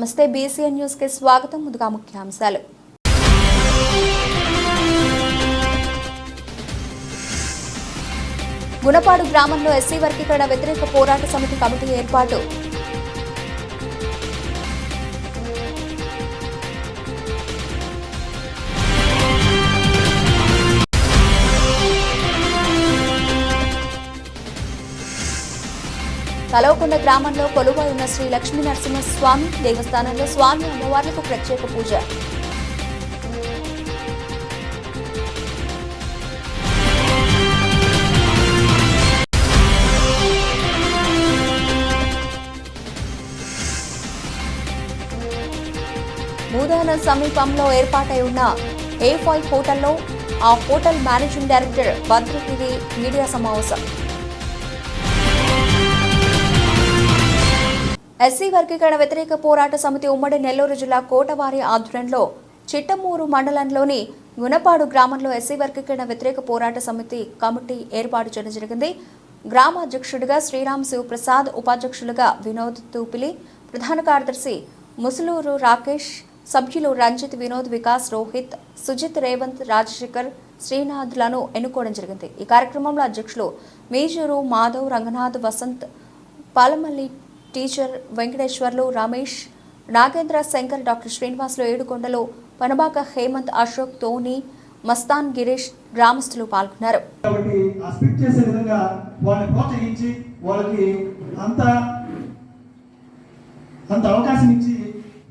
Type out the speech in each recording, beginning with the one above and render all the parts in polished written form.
నమస్తే BCN news కి స్వాగతం. ముందుగా ముఖ్యాంశాలు. గుణపాడు గ్రామంలో ఎస్సీ వర్గీకరణ వ్యతిరేక పోరాట సమితి కమిటీ ఏర్పాటు. తలవకొండ గ్రామంలో కొలువై ఉన్న శ్రీ లక్ష్మీ నరసింహస్వామి దేవస్థానంలో స్వామి అమ్మవార్లకు ప్రత్యేక పూజ. మూదాన సమీపంలో ఏర్పాటై ఉన్న A5 హోటల్లో ఆ hotel managing director Bhadragiri media సమావేశం. ఎస్సీ వర్గీకరణ వ్యతిరేక పోరాట సమితి ఉమ్మడి నెల్లూరు జిల్లా కోటవారి ఆధ్వర్యంలో చిట్టమూరు మండలంలోని గుణపాడు గ్రామంలో ఎస్సీ వర్గీకరణ వ్యతిరేక పోరాట సమితి కమిటీ ఏర్పాటు చేయడం జరిగింది. గ్రామ అధ్యక్షుడిగా శ్రీరామ్ శివప్రసాద్, ఉపాధ్యక్షులుగా వినోద్ తూపిలి, ప్రధాన కార్యదర్శి ముసులూరు రాకేష్, సభ్యులు రంజిత్, వినోద్, వికాస్, రోహిత్, సుజిత్, రేవంత్, రాజశేఖర్, శ్రీనాథ్లను ఎన్నుకోవడం జరిగింది. ఈ కార్యక్రమంలో అధ్యక్షులు మేజూరు మాధవ్, రంగనాథ్, వసంత్, పాలమల్లి, టీచర్ వెంకటేశ్వర్లు, రమేష్, నాగేంద్ర, శంకర్, డాక్టర్ శ్రీనివాసులు, ఏడుకొండలు, పనబాక హేమంత్, అశోక్, తోని, మస్తాన్, గిరీష్ గ్రామస్తులు పాల్గొన్నారు. అవకాశం ఇచ్చి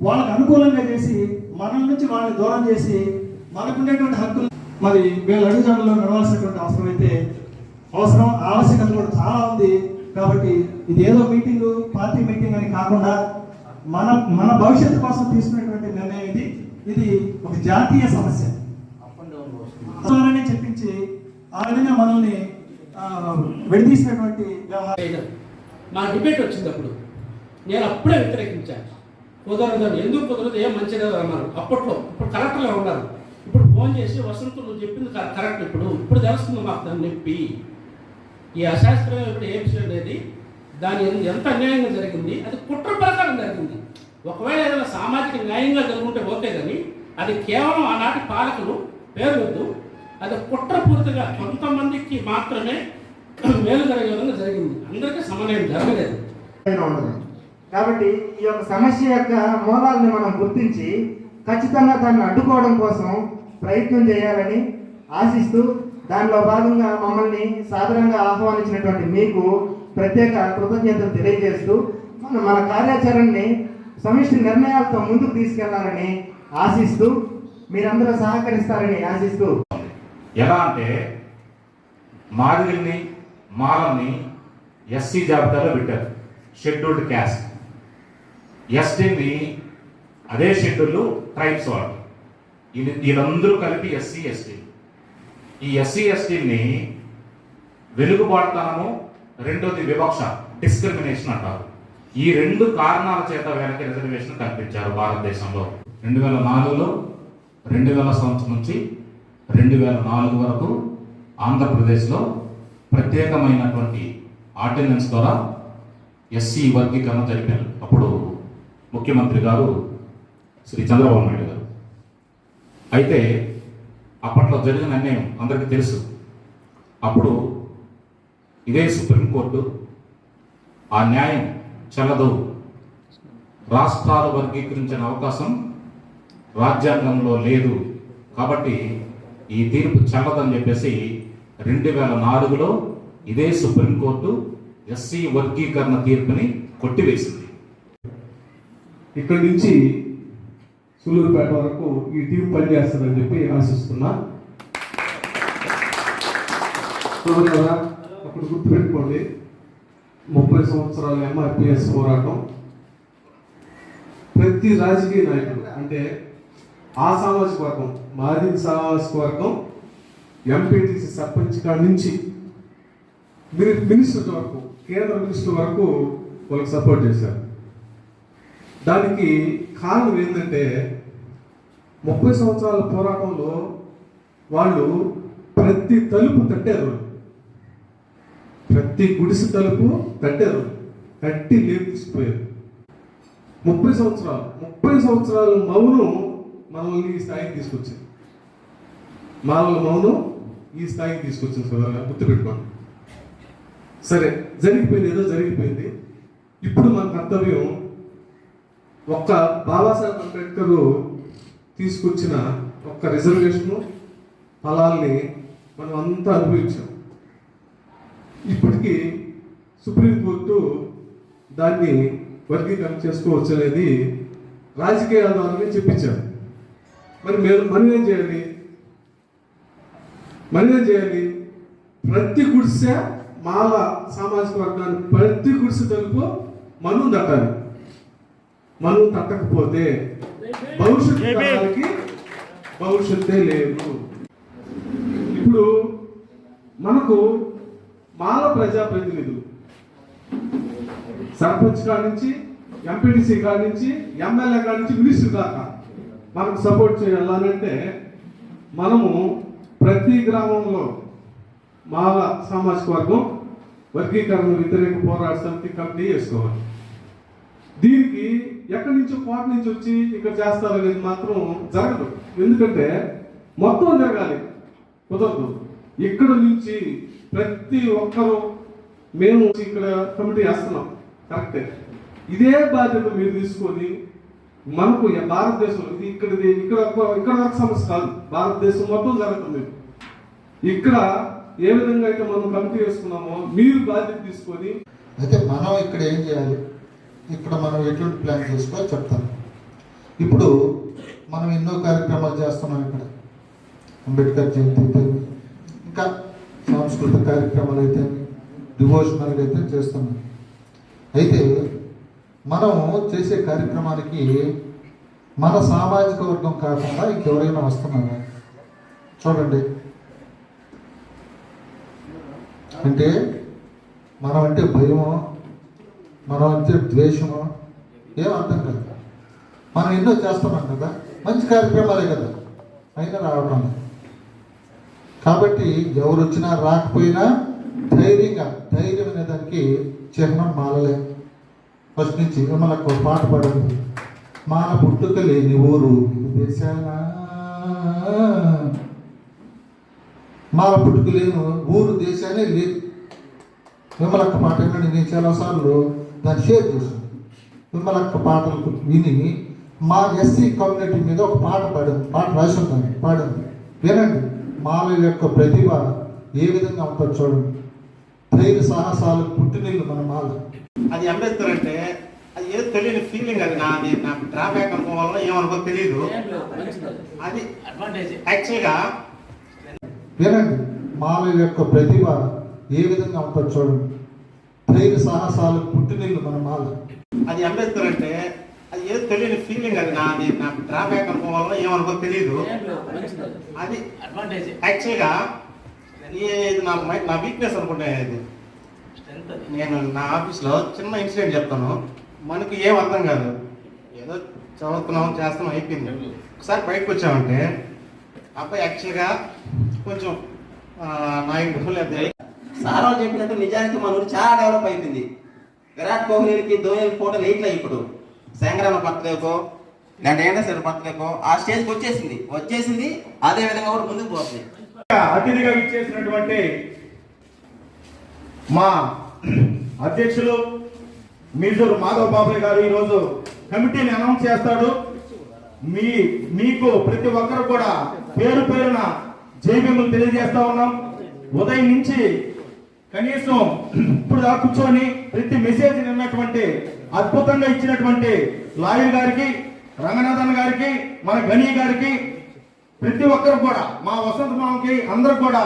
వాళ్ళకి అనుకూలంగా చేసి మన నుంచి వాళ్ళని దూరం చేసి మనకుండేటువంటి హక్కులు మరి వీళ్ళ అడుగుజాడల్లో నడవాల్సినటువంటి ఆవశ్యకత కూడా చాలా ఉంది. కాబట్టి ఇది ఏదో మీటింగ్, పార్టీ మీటింగ్ అని కాకుండా మన భవిష్యత్తు కోసం తీసుకునేటువంటి నిర్ణయం ఇది ఒక జాతీయ సమస్య చెప్పించి ఆ విధంగా మనల్ని విడదీసినటువంటి వ్యవహారం. మా డిబేట్ వచ్చినప్పుడు నేను అప్పుడే వ్యతిరేకించాను. కుదరదు, ఎందుకు కుదరదు, ఏం మంచిగా అన్నారు అప్పట్లో. ఇప్పుడు కలెక్టర్లో ఉన్నారు. ఇప్పుడు ఫోన్ చేసి వసంత్ నువ్వు చెప్పింది కరెక్ట్, ఇప్పుడు తెలుస్తుంది మాకు దాన్ని నొప్పి. ఈ అశాస్త్రీయ ఇప్పుడు ఏపీ అనేది దాని ఎంత అన్యాయంగా జరిగింది, అది కుట్ర ప్రకారం జరిగింది. ఒకవేళ ఏదైనా సామాజిక న్యాయంగా జరుగుంటే ఓకే, కానీ అది కేవలం ఆనాటి పాలకులు పేర్వద్దు, అది కుట్రపూర్తిగా కొంతమందికి మాత్రమే మేలు జరిగే విధంగా జరిగింది. అందరికీ సమన్వయం జరగలేదు. కాబట్టి ఈ యొక్క సమస్య యొక్క మూలాలను మనం గుర్తించి ఖచ్చితంగా దాన్ని అడ్డుకోవడం కోసం ప్రయత్నం చేయాలని ఆశిస్తూ, దానిలో భాగంగా మమ్మల్ని సాధారణంగా ఆహ్వానించినటువంటి మీకు ప్రత్యేక కృతజ్ఞతలు తెలియజేస్తూ మన కార్యాచరణని సమిష్టి నిర్ణయాలతో ముందుకు తీసుకెళ్లాలని ఆశిస్తూ మీరందరూ సహకరిస్తారని ఆశిస్తూ, ఎలా అంటే మాదిగల్ని మాలల్ని ఎస్సీ జాబితాలో పెట్టారు, షెడ్యూల్డ్ క్యాస్ట్. ఎస్టీని అదే షెడ్యూల్ ట్రైబ్స్ వాళ్ళు, వీళ్ళందరూ కలిపి ఎస్సీ ఎస్టీ. ఈ ఎస్సీ ఎస్టీని వెలుగుబాటుతనము, రెండోది వివక్ష, డిస్క్రిమినేషన్ అంటారు. ఈ రెండు కారణాల చేత వీళ్ళకి రిజర్వేషన్ కల్పించారు భారతదేశంలో. 2004లో 2000 సంవత్సరం నుంచి 2004 వరకు ఆంధ్రప్రదేశ్లో ప్రత్యేకమైనటువంటి ఆర్డినెన్స్ ద్వారా ఎస్సీ వర్గీకరణ జరిపారు. అప్పుడు ముఖ్యమంత్రి గారు శ్రీ చంద్రబాబు నాయుడు గారు. అయితే అప్పట్లో జరిగిన అన్యాయం అందరికీ తెలుసు. అప్పుడు ఇదే సుప్రీంకోర్టు ఆ న్యాయం చెల్లదు, రాష్ట్రాలు వర్గీకరించిన అవకాశం రాజ్యాంగంలో లేదు, కాబట్టి ఈ తీర్పు చెల్లదని చెప్పేసి 2004లో ఇదే సుప్రీంకోర్టు ఎస్సీ వర్గీకరణ తీర్పుని కొట్టివేసింది. ఇక్కడి నుంచి సూలూరుపేట వరకు ఈ టీం పనిచేస్తుందని చెప్పి ఆశిస్తున్నా. కదా అప్పుడు గుర్తుపెట్టుకోండి, 30 సంవత్సరాల MRPS పోరాటం. ప్రతి రాజకీయ నాయకుడు అంటే ఆ సామాజిక వర్గం, మాదిగ సామాజిక వర్గం, ఎంపీటీసీ సర్పంచ్ కాడి నుంచి మినిస్టర్ వరకు, కేంద్ర మినిస్టర్ వరకు వాళ్ళకి సపోర్ట్ చేశారు. దానికి కారణం ఏంటంటే 30 సంవత్సరాల పోరాటంలో వాళ్ళు ప్రతి తలుపు తట్టారు, ప్రతి గుడిసె తలుపు తట్టారు, తట్టి లేపు తీసుకుపోయారు. 30 సంవత్సరాలు మౌనం మనల్ని ఈ స్థాయికి తీసుకొచ్చింది. మౌనం ఈ స్థాయికి తీసుకొచ్చింది సోదరులు, గుర్తుపెట్టుకోండి. సరే, జరిగిపోయింది, ఏదో జరిగిపోయింది. ఇప్పుడు మన కర్తవ్యం ఒక్క బాబాసాహెబ్ అంబేద్కర్ తీసుకొచ్చిన ఒక్క రిజర్వేషన్ ఫలాల్ని మనం అంతా అనుభవించాం. ఇప్పటికీ సుప్రీంకోర్టు దాన్ని వర్గీకరణ చేసుకోవచ్చు అనేది రాజకీయాల ద్వారానే చెప్పించారు. మరి మనం ఏం చేయాలి? ప్రతి గుడిసె మాల సామాజిక వర్గాన్ని ప్రతి గుడిసె తలుపు మను తట్టాలి. మను తట్టకపోతే భవిష్యత్తే లేదు. ఇప్పుడు మనకు మాల ప్రజాప్రతినిధులు సర్పంచ్ కాడి నుంచి, ఎంపీటీసీ కాడి నుంచి, ఎమ్మెల్యే కాడి నుంచి, మినిస్టర్ దాకా మనకు సపోర్ట్ చేయాలంటే మనము ప్రతి గ్రామంలో మాల సామాజిక వర్గం వర్గీకరణ వ్యతిరేక పోరాట సమితి కమిటీ చేసుకోవాలి. దీనికి ఎక్కడి నుంచో కోట నుంచి వచ్చి ఇక్కడ చేస్తారనేది మాత్రం జరగదు. ఎందుకంటే మొత్తం జరగాలి, కుదరదు. ఇక్కడ నుంచి ప్రతి ఒక్కరూ మేము ఇక్కడ కమిటీ వేస్తున్నాం, కరెక్టే. ఇదే బాధ్యత మీరు తీసుకొని మనకు భారతదేశంలో ఇది ఇక్కడ వరకు సమస్య కాదు, భారతదేశం మొత్తం జరుగుతుంది. ఇక్కడ ఏ విధంగా అయితే మనం కమిటీ వేసుకున్నామో మీరు బాధ్యత తీసుకొని అయితే మనం ఇక్కడ ఏం చేయాలి, ఇక్కడ మనం ఎటువంటి ప్లాన్ చేసుకోవాలి చెప్తాను. ఇప్పుడు మనం ఎన్నో కార్యక్రమాలు చేస్తున్నాం. ఇక్కడ అంబేద్కర్ జయంతి అయితే, ఇంకా సాంస్కృతిక కార్యక్రమాలు అయితే, డివోషనల్ అయితే చేస్తున్నాం. అయితే మనం చేసే కార్యక్రమానికి మన సామాజిక వర్గం కాకుండా ఇంకెవరైనా వస్తున్నారా చూడండి. అంటే మనం అంటే భయమో, మనం అంటే ద్వేషమో ఏం అర్థం కాదు. మనం ఎన్నో చేస్తున్నాం కదా, మంచి కార్యక్రమాలే కదా, అయినా రావడం. కాబట్టి ఎవరు వచ్చినా రాకపోయినా ధైర్యం అనే దానికి చిహ్నం మాలలే. ఫస్ట్ నుంచి మనకు పాట పాడింది, మాల పుట్టుక లేని ఊరు దేశాన, మాల పుట్టుక లేని ఊరు దేశానే లేదు. విమలక్క పాట వినండి, నేను చాలాసార్లు దాన్ని షేర్ చేశాను. విమలక్క పాటలు విని మా ఎస్సీ కమ్యూనిటీ మీద ఒక పాట రాసి ఉన్నాను, పాడింది వినండి. మాల యొక్క ప్రతిభ ఏ విధంగా ఉంటుందో చూడండి. ధైర్య సాహసాలకు పుట్టినిల్లు మన మాల. అది అంబేద్కర్ అంటే అది ఏదో తెలియని ఫీలింగ్. అది నాకు డ్రాబ్యాక్ అనుకోవడం వల్ల ఏమనుకో తెలియదు. అది యాక్చువల్గా వినండి, మాల యొక్క ప్రతిభ ఏ విధంగా ఉంటుందో చూడండి. ధైర్య సాహసాలకు పుట్టినిల్లు మన మాల. అది అంబేద్కర్ అంటే అది ఏదో తెలియని ఫీలింగ్. అది నాకు డ్రాబ్యాక్ అనుకోవడం వల్ల ఏమనుకో తెలియదు. అది యాక్చువల్గా ఇది నా వీక్నెస్ అనుకుంటే. ఇది నేను నా ఆఫీస్లో చిన్న ఇన్సిడెంట్ చెప్తాను. మనకి ఏం అర్థం కాదు, ఏదో చదువుతున్నాం చేస్తున్నాం అయిపోయింది. ఒకసారి బయటకు వచ్చామంటే అబ్బాయి యాక్చువల్గా కొంచెం సారా చెప్పినట్టు నిజానికి మన ఊరు చాలా డెవలప్ అయిపోయింది. విరాట్ కోహ్లీకి ధోని ఫోటోలు వేయట్లే. ఇప్పుడు సంక్రామ బర్త్డేకో లేదంటే ఏంటో బర్త్డేకో ఆ స్టేజ్కి వచ్చేసింది. అదే విధంగా కూడా ముందుకు పోతుంది. అతిథిగా ఇచ్చేసినటువంటి మా అధ్యక్షులు మీజూరు మాధవ్ బాబు గారు ఈరోజు కమిటీని అనౌన్స్ చేస్తాడు. మీకు ప్రతి ఒక్కరు కూడా పేరు పేరున జైభీములు తెలియజేస్తా ఉన్నాం. ఉదయం నుంచి కనీసం ఇప్పుడు దాకా కూర్చొని ప్రతి మెసేజ్ విన్నటువంటి అద్భుతంగా ఇచ్చినటువంటి లాయర్ గారికి, రంగనాథన్ గారికి, మన గణి గారికి, ప్రతి ఒక్కరు కూడా మా వసంత మామకి అందరూ కూడా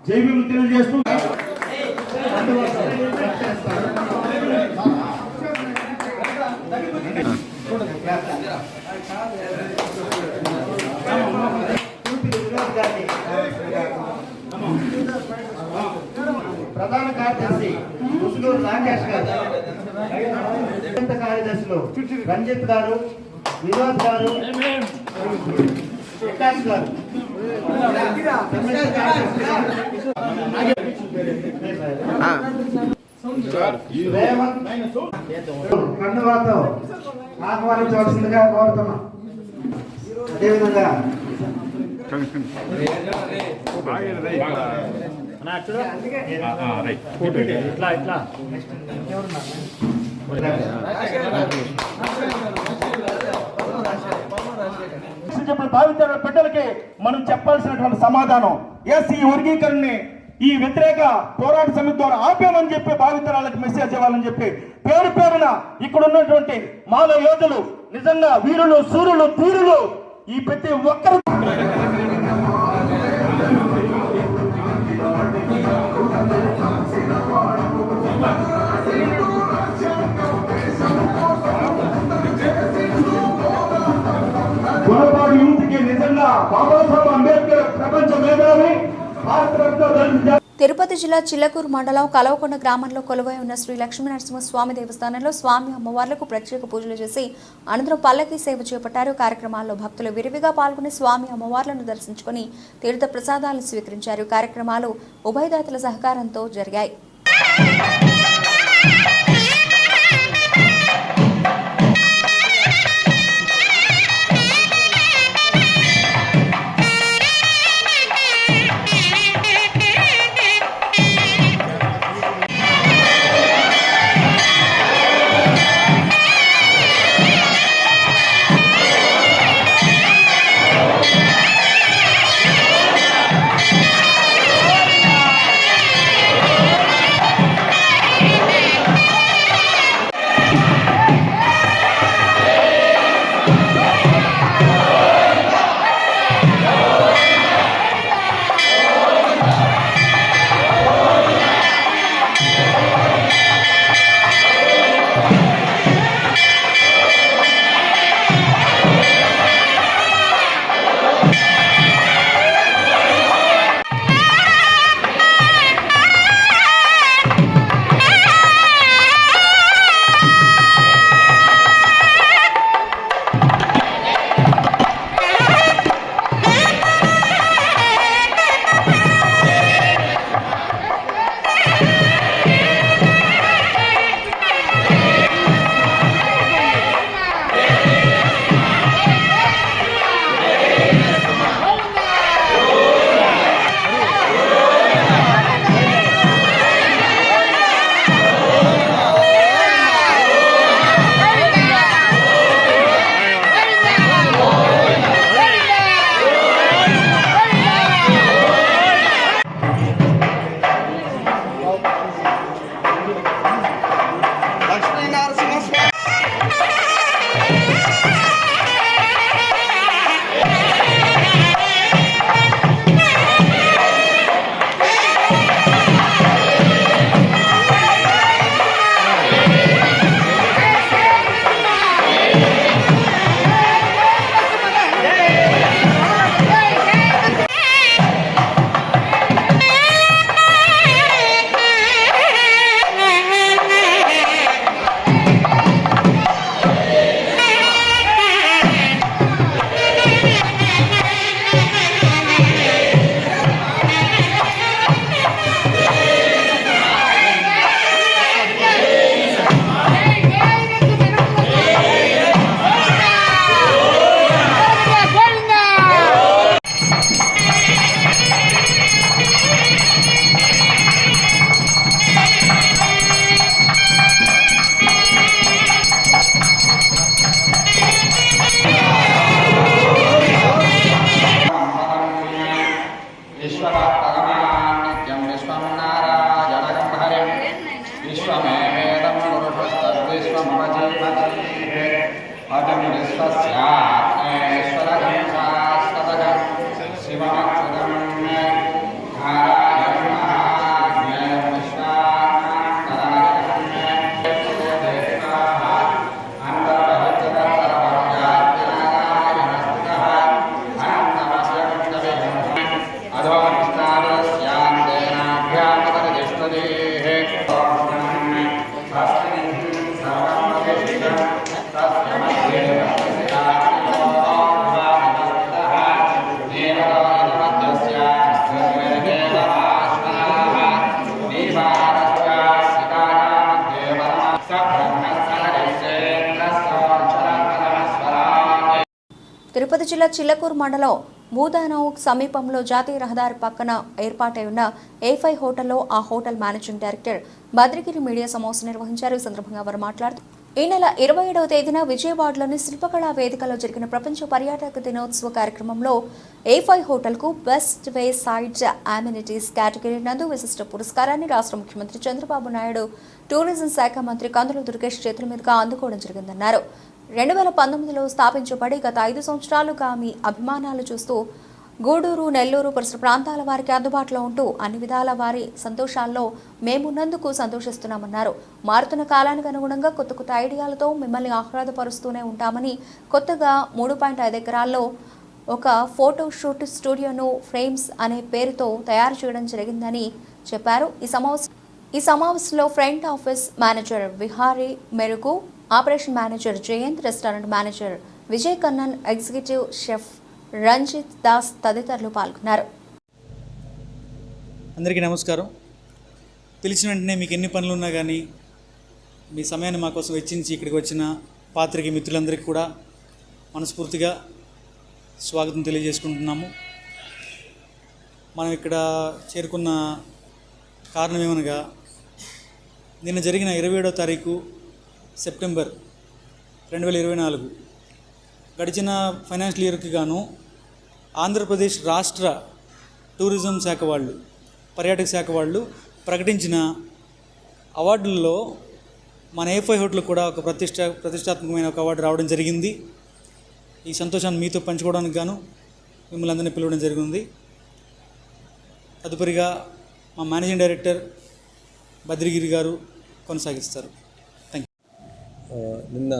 జైభీములు తెలియజేస్తూ ప్రధాన కార్యదర్శి ముసుగూరు రాకేష్ గారు, కార్యదర్శులు రంజిత్ గారు, వినోద్ గారు, వికాస్ గారు, కండువాతో ఆహ్వానించవలసిందిగా కోరుతున్నాం. అదేవిధంగా చెప్పిన భావితరాల బిడ్డలకి మనం చెప్పాల్సినటువంటి సమాధానం ఎస్, ఈ వర్గీకరణని ఈ వ్యతిరేక పోరాట సమితి ద్వారా ఆపామని చెప్పి భావితరాలకు మెసేజ్ ఇవ్వాలని చెప్పి పేరు పేరున ఇక్కడ ఉన్నటువంటి మాల యోధులు నిజంగా వీరులు, సూర్యులు, తీరులు ఈ ప్రతి ఒక్కరు గుణపాడు యూత్కి నిజంగా బాబాసాహెబ్ అంబేద్కర్ ప్రపంచ మేధావి, భారతరత్న దళిత. తిరుపతి జిల్లా చిల్లకూరు మండలం కలవకొండ గ్రామంలో కొలువై ఉన్న శ్రీ లక్ష్మీనరసింహస్వామి దేవస్థానంలో స్వామి అమ్మవార్లకు ప్రత్యేక పూజలు చేసి అనంతరం పల్లకి సేవ చేపట్టారు. కార్యక్రమాల్లో భక్తులు విరివిగా పాల్గొని స్వామి అమ్మవార్లను దర్శించుకుని తీర్థ ప్రసాదాలు స్వీకరించారు. కార్యక్రమాలు ఉభయదాతల సహకారంతో జరిగాయి. Thank you. తిరుపతి జిల్లా చిల్లకూరు మండలం భూదానవ్ సమీపంలో జాతీయ రహదారి పక్కన ఏర్పాటై ఉన్న A5 హోటల్లో ఆ హోటల్ మేనేజింగ్ డైరెక్టర్ బద్రిగిరి మీడియా సమావేశం నిర్వహించారు. ఈ సందర్భంగా వారు మాట్లాడుతూ ఈ నెల 27వ తేదీన విజయవాడలోని శిల్పకళా వేదికలో జరిగిన ప్రపంచ పర్యాటక దినోత్సవ కార్యక్రమంలో A5 హోటల్కు best way sides amenities category నందు విశిష్ట పురస్కారాన్ని రాష్ట్ర ముఖ్యమంత్రి చంద్రబాబు నాయుడు టూరిజం శాఖ మంత్రి కందుల దుర్గేష్ చేతుల మీదుగా అందుకోవడం జరిగిందన్నారు. 2019లో స్థాపించబడి గత 5 సంవత్సరాలుగా మీ అభిమానాలు చూస్తూ గూడూరు, నెల్లూరు పరిసర ప్రాంతాల వారికి అందుబాటులో ఉంటూ అన్ని విధాల వారి సంతోషాల్లో మేమున్నందుకు సంతోషిస్తున్నామన్నారు. మారుతున్న కాలానికి అనుగుణంగా కొత్త కొత్త ఐడియాలతో మిమ్మల్ని ఆహ్లాదపరుస్తూనే ఉంటామని కొత్తగా 3.5 ఎకరాల్లో ఒక ఫోటో షూట్ స్టూడియోను ఫ్రేమ్స్ అనే పేరుతో తయారు చేయడం జరిగిందని చెప్పారు. ఈ సమావేశంలో front office manager Vihari Merugu, operation manager Jayant, restaurant manager Vijay Kannan, executive chef Ranjith Das తదితరులు పాల్గొన్నారు. అందరికీ నమస్కారం. పిలిచిన వెంటనే మీకు ఎన్ని పనులు ఉన్నా కానీ మీ సమయాన్ని మా కోసం వెచ్చించి ఇక్కడికి వచ్చిన పాత్రిక మిత్రులందరికీ కూడా మనస్ఫూర్తిగా స్వాగతం తెలియజేసుకుంటున్నాము. మనం ఇక్కడ చేరుకున్న కారణం ఏమనగా నిన్న జరిగిన 27వ తారీఖు సెప్టెంబర్ 2024 గడిచిన ఫైనాన్షియల్ ఇయర్కి గాను ఆంధ్రప్రదేశ్ రాష్ట్ర టూరిజం శాఖ వాళ్ళు, పర్యాటక శాఖ వాళ్ళు ప్రకటించిన అవార్డుల్లో మన A5 హోటల్ కూడా ఒక ప్రతిష్టాత్మకమైన ఒక అవార్డు రావడం జరిగింది. ఈ సంతోషాన్ని మీతో పంచుకోవడానికి గాను మిమ్మల్ని అందరినీ పిలవడం జరిగింది. తదుపరిగా మా మేనేజింగ్ డైరెక్టర్ బద్రిగిరి గారు కొనసాగిస్తారు. Thank you. నిన్న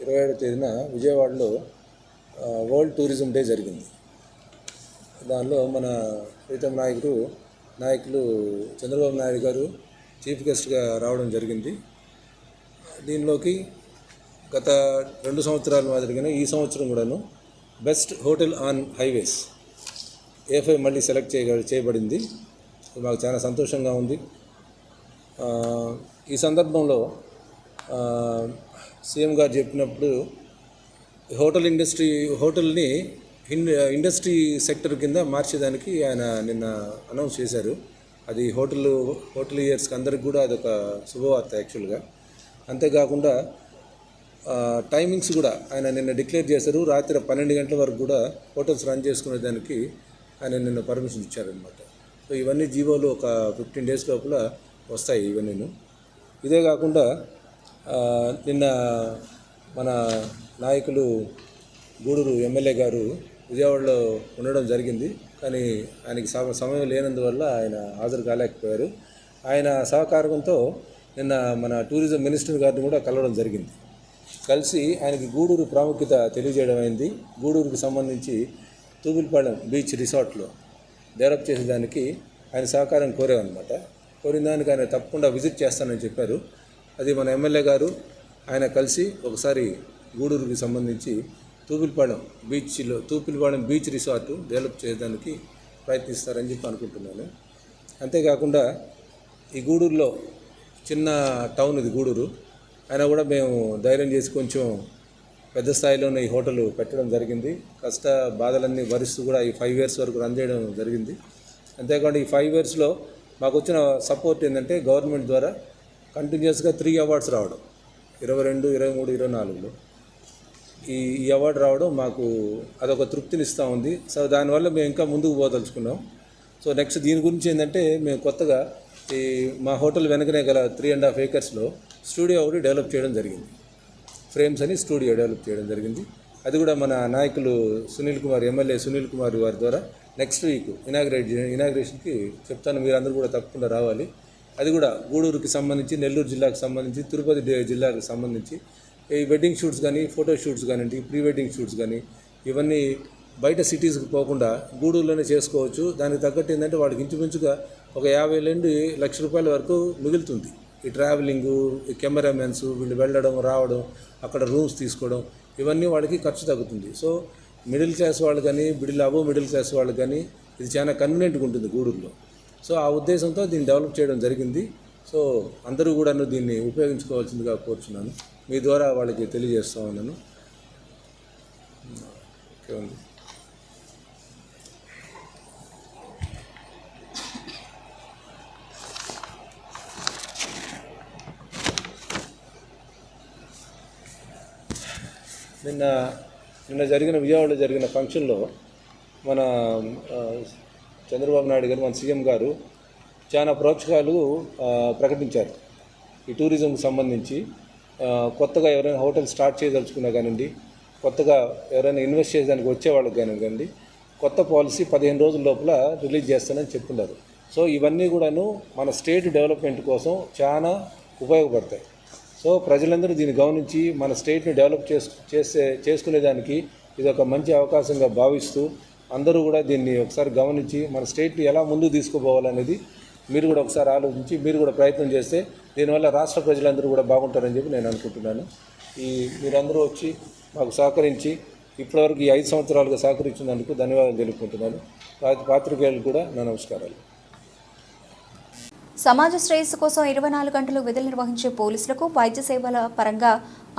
27వ తేదీన విజయవాడలో వరల్డ్ టూరిజం డే జరిగింది. దానిలో మన ప్రీతం నాయకులు చంద్రబాబు నాయుడు గారు చీఫ్ గెస్ట్గా రావడం జరిగింది. దీనిలోకి గత 2 సంవత్సరాల మాదిరిగానే ఈ సంవత్సరం కూడాను best hotel on highways A5 మళ్ళీ సెలెక్ట్ చేయబడింది. మాకు చాలా సంతోషంగా ఉంది. ఈ సందర్భంలో సీఎం గారు చెప్పినప్పుడు హోటల్ని ఇండస్ట్రీ సెక్టర్ కింద మార్చేదానికి ఆయన నిన్న అనౌన్స్ చేశారు. అది హోటలియర్స్కి అందరికి కూడా అదొక శుభవార్త యాక్చువల్గా. అంతేకాకుండా టైమింగ్స్ కూడా ఆయన నిన్న డిక్లేర్ చేశారు. రాత్రి 12 గంటల వరకు కూడా హోటల్స్ రన్ చేసుకునే దానికి ఆయన నిన్న పర్మిషన్ ఇచ్చారనమాట. సో ఇవన్నీ జీవోలు ఒక 15 డేస్ లోపల వస్తాయి ఇవన్నీ. ఇదే కాకుండా నిన్న మన నాయకులు గూడూరు ఎమ్మెల్యే గారు విజయవాడలో ఉండడం జరిగింది. కానీ ఆయనకి సమయం లేనందువల్ల ఆయన హాజరు కాలేకపోయారు. ఆయన సహకారంతో నిన్న మన టూరిజం మినిస్టర్ గారిని కూడా కలవడం జరిగింది. కలిసి ఆయనకి గూడూరు ప్రాముఖ్యత తెలియజేయడం అయింది. గూడూరుకి సంబంధించి తూపిలపాలెం బీచ్ రిసార్ట్లో డెవలప్ చేసేదానికి ఆయన సహకారం కోరామన్నమాట. కోరిన దానికి ఆయన తప్పకుండా విజిట్ చేస్తానని చెప్పారు. అది మన ఎమ్మెల్యే గారు ఆయన కలిసి ఒకసారి గూడూరుకి సంబంధించి తూపిలపాలెం బీచ్ రిసార్టు డెవలప్ చేయడానికి ప్రయత్నిస్తారని చెప్పి అనుకుంటున్నాను. అంతేకాకుండా ఈ గూడూరులో చిన్న టౌన్ ఇది గూడూరు, అయినా కూడా మేము ధైర్యం చేసి కొంచెం పెద్ద స్థాయిలోనే ఈ హోటల్ పెట్టడం జరిగింది. కష్ట బాధలన్నీ భరిస్తూ కూడా ఈ 5 years వరకు రన్ చేయడం జరిగింది. అంతేకాకుండా ఈ 5 yearsలో మాకు వచ్చిన సపోర్ట్ ఏంటంటే గవర్నమెంట్ ద్వారా కంటిన్యూస్గా 3 awards రావడం, 22, 23, 24లో ఈ అవార్డు రావడం మాకు అదొక తృప్తిని ఇస్తూ ఉంది. సో దానివల్ల మేము ఇంకా ముందుకు పోదలుచుకున్నాం. సో నెక్స్ట్ దీని గురించి ఏంటంటే మేము కొత్తగా ఈ మా హోటల్ వెనకనే గల 3.5 acresలో స్టూడియో ఒకటి డెవలప్ చేయడం జరిగింది. ఫ్రేమ్స్ అని స్టూడియో డెవలప్ చేయడం జరిగింది. అది కూడా మన నాయకులు ఎమ్మెల్యే సునీల్ కుమార్ వారి ద్వారా నెక్స్ట్ వీక్ ఇనాగ్రేషన్కి చెప్తాను. మీరందరూ కూడా తప్పకుండా రావాలి. అది కూడా గూడూరుకి సంబంధించి, నెల్లూరు జిల్లాకు సంబంధించి, తిరుపతి జిల్లాకు సంబంధించి ఈ వెడ్డింగ్ షూట్స్ కానీ, ఫోటో షూట్స్ కానివ్వండి, ప్రీ వెడ్డింగ్ షూట్స్ కానీ ఇవన్నీ బయట సిటీస్కి పోకుండా గూడూరులోనే చేసుకోవచ్చు. దానికి తగ్గట్టు ఏంటంటే వాడికి ఇంచుమించుగా ఒక 50 నుండి ₹1,00,000 వరకు మిగులుతుంది. ఈ ట్రావెలింగు, ఈ కెమెరామెన్స్ వీళ్ళు వెళ్ళడం రావడం, అక్కడ రూమ్స్ తీసుకోవడం, ఇవన్నీ వాళ్ళకి ఖర్చు తగ్గుతుంది. సో మిడిల్ క్లాస్ వాళ్ళు కానీ, మిడిల్ క్లాస్ వాళ్ళు కానీ ఇది చాలా కన్వీనియంట్గా ఉంటుంది గూడూరులో. సో ఆ ఉద్దేశంతో దీన్ని డెవలప్ చేయడం జరిగింది. సో అందరూ కూడా దీన్ని ఉపయోగించుకోవాల్సిందిగా కోరుచున్నాను. మీ ద్వారా వాళ్ళకి తెలియజేస్తా ఉన్నాను. ఓకే ఉంది. నిన్న జరిగిన విజయవాడలో జరిగిన ఫంక్షన్లో మన చంద్రబాబు నాయుడు గారు, మన సీఎం గారు చాలా ప్రోత్సాహాలు ప్రకటించారు. ఈ టూరిజంకి సంబంధించి కొత్తగా ఎవరైనా హోటల్ స్టార్ట్ చేయదలుచుకున్నా కానివ్వండి, కొత్తగా ఎవరైనా ఇన్వెస్ట్ చేయడానికి వచ్చేవాళ్ళకి కానివ్వండి, కొత్త పాలసీ 15 రోజుల లోపల రిలీజ్ చేస్తానని చెప్పున్నారు. సో ఇవన్నీ కూడాను మన స్టేట్ డెవలప్మెంట్ కోసం చాలా ఉపయోగపడతాయి. సో ప్రజలందరూ దీన్ని గమనించి మన స్టేట్ని డెవలప్ చేసుకునేదానికి ఇది ఒక మంచి అవకాశంగా భావిస్తూ అందరూ కూడా దీన్ని ఒకసారి గమనించి మన స్టేట్ని ఎలా ముందుకు తీసుకుపోవాలనేది మీరు కూడా ఒకసారి ఆలోచించి మీరు కూడా ప్రయత్నం చేస్తే దీనివల్ల రాష్ట్ర ప్రజలందరూ కూడా బాగుంటారని చెప్పి నేను అనుకుంటున్నాను. మీరందరూ వచ్చి మాకు సహకరించి ఇప్పటివరకు ఈ 5 సంవత్సరాలుగా సహకరించినందుకు ధన్యవాదాలు తెలుపుకుంటున్నాను. పాత్రికేయులకు కూడా నా నమస్కారాలు. సమాజ శ్రేయస్సు కోసం 24 గంటలు విధులు నిర్వహించే పోలీసులకు వైద్య సేవల పరంగా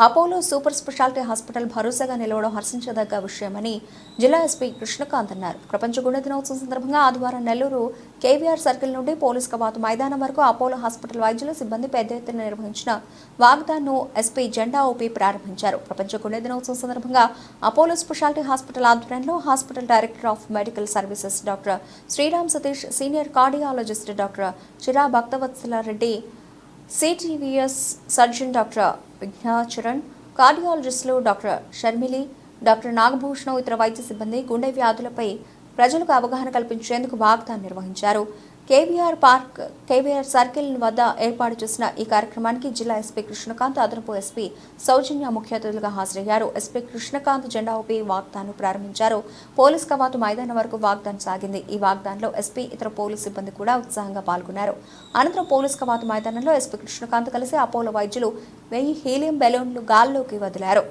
అపోలో సూపర్ స్పెషాలిటీ హాస్పిటల్ భరోసాగా నిలవడం హర్షించదగ్గ విషయమని జిల్లా ఎస్పీ కృష్ణకాంత్ అన్నారు. ప్రపంచ గుండె దినోత్సవం సందర్భంగా ఆదివారం నెల్లూరు కేవీఆర్ సర్కిల్ నుండి పోలీస్ కవాతు మైదానం వరకు అపోలో హాస్పిటల్ వైద్యులు సిబ్బంది పెద్ద ఎత్తున నిర్వహించిన వాగ్దాన్ను ఎస్పీ జెండా ఊపి ప్రారంభించారు. ప్రపంచ గుండె దినోత్సవం సందర్భంగా అపోలో స్పెషాలిటీ హాస్పిటల్ ఆధ్వర్యంలో hospital director of medical services doctor Sriram Satish, senior cardiologist doctor Chira Bhaktavatsala Reddy, C T V S surgeon doctor Vighnacharan, కార్డియాలజిస్టులు డాక్టర్ షర్మిలి, డాక్టర్ నాగభూషణం, ఇతర వైద్య సిబ్బంది గుండె వ్యాధులపై ప్రజలకు అవగాహన కల్పించేందుకు వాగ్దాన్ నిర్వహించారు. కేవీఆర్ సర్కిల్ వద్ద ఏర్పాటు చేసిన ఈ కార్యక్రమానికి జిల్లా ఎస్పీ కృష్ణకాంత్, అదనపు ఎస్పీ సౌజన్య ముఖ్య అతిథులుగా హాజరయ్యారు. ఎస్పీ కృష్ణకాంత్ జెండా ఊపి వాగ్దాన్ ప్రారంభించారు. పోలీస్ కవాతు మైదానం వరకు వాగ్దాన్ సాగింది. ఈ వాగ్దాన్లో ఎస్పీ, ఇతర పోలీస్ సిబ్బంది కూడా ఉత్సాహంగా పాల్గొన్నారు. అనంతరం పోలీస్ కవాతు మైదానంలో ఎస్పీ కృష్ణకాంత్ కలిసి అపోలో వైద్యులు 1000 హీలియం బెలూన్లు గాల్లోకి వదిలారు.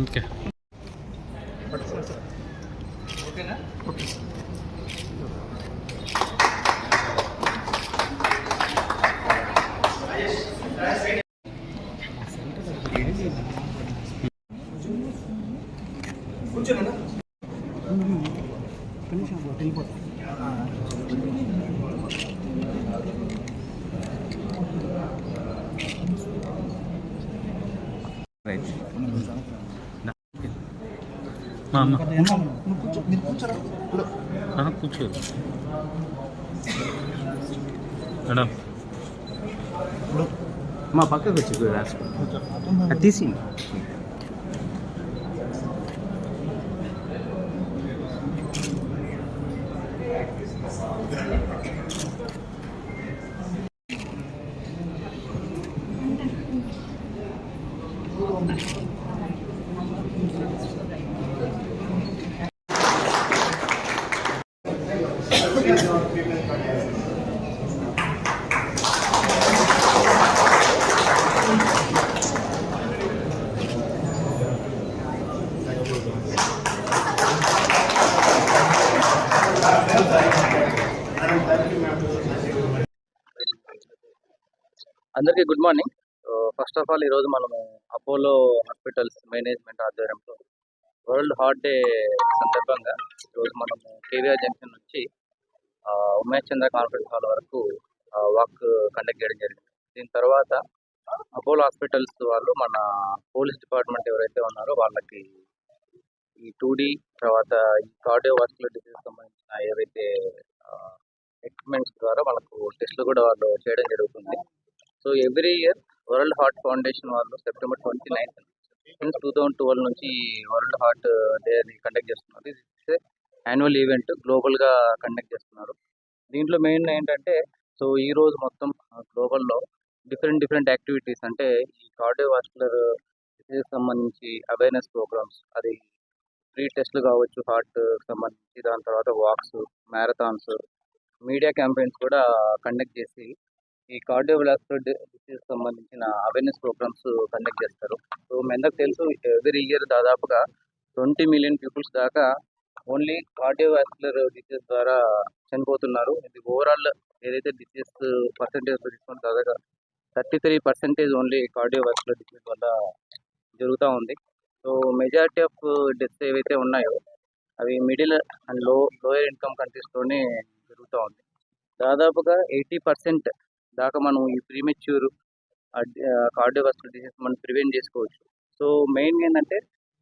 ఓకే కూర్చో మేడం, మా పక్కకు వచ్చి రాసుకో తీసి అందరికీ good morning. First of all ఈరోజు మనము అపోలో హాస్పిటల్స్ మేనేజ్మెంట్ ఆధ్వర్యంలో వరల్డ్ హార్ట్ డే సందర్భంగా ఈరోజు మనము కేవీఆర్ జంక్షన్ నుంచి ఉమేష్ చంద్ర కాన్ఫరెన్స్ హాల్ వరకు వాక్ కండక్ట్ చేయడం జరిగింది. దీని తర్వాత అపోలో హాస్పిటల్స్ వాళ్ళు మన పోలీస్ డిపార్ట్మెంట్ ఎవరైతే ఉన్నారో వాళ్ళకి ఈ 2D తర్వాత ఈ కార్డియోవాస్కులర్ డిసీజ్ సంబంధించిన ఏవైతే ఎక్విప్మెంట్స్ ద్వారా మనకు టెస్ట్లు కూడా వాళ్ళు చేయడం జరుగుతుంది. So every year world heart foundation వాళ్ళు సెప్టెంబర్ 29 సిన్స్ 2012 నుంచి వరల్డ్ హార్ట్ డే అని కండక్ట్ చేస్తున్నారు. ఇది యాన్యువల్ ఈవెంట్ గ్లోబల్గా కండక్ట్ చేస్తున్నారు. దీంట్లో మెయిన్ ఏంటంటే సో ఈ రోజు మొత్తం గ్లోబల్లో డిఫరెంట్ యాక్టివిటీస్ అంటే ఈ కార్డియోవాస్కులర్ డిసీజ్ సంబంధించి అవేర్నెస్ ప్రోగ్రామ్స్, అది ఫ్రీ టెస్ట్లు కావచ్చు హార్ట్ సంబంధించి, దాని తర్వాత వాక్స్, మ్యారథాన్స్, మీడియా క్యాంపెయిన్స్ కూడా కండక్ట్ చేసి ఈ కార్డియోవాస్కులర్ డిసీజ్ సంబంధించిన అవేర్నెస్ ప్రోగ్రామ్స్ కండక్ట్ చేస్తారు. సో మీ అందరికి తెలుసు ఎవ్రీ ఇయర్ దాదాపుగా 20 మిలియన్ పీపుల్స్ దాకా ఓన్లీ కార్డియోవాస్కులర్ డిసీజ్ ద్వారా చనిపోతున్నారు. ఇది ఓవరాల్ ఏదైతే డిసీజ్ పర్సంటేజ్ తీసుకుంటే దాదాపు 33% ఓన్లీ కార్డియోవాస్కులర్ డిసీజ్ వల్ల జరుగుతూ ఉంది. సో మెజారిటీ ఆఫ్ డెత్స్ ఏవైతే ఉన్నాయో అవి మిడిల్ అండ్ లోయర్ ఇన్కమ్ కంట్రీస్లోనే జరుగుతూ ఉంది. దాదాపుగా 80% దాకా మనం ఈ ప్రీమెచ్యూర్ కార్డియోవాస్కులర్ డిసీజ్ మనం ప్రివెంట్ చేసుకోవచ్చు. సో మెయిన్ ఏంటంటే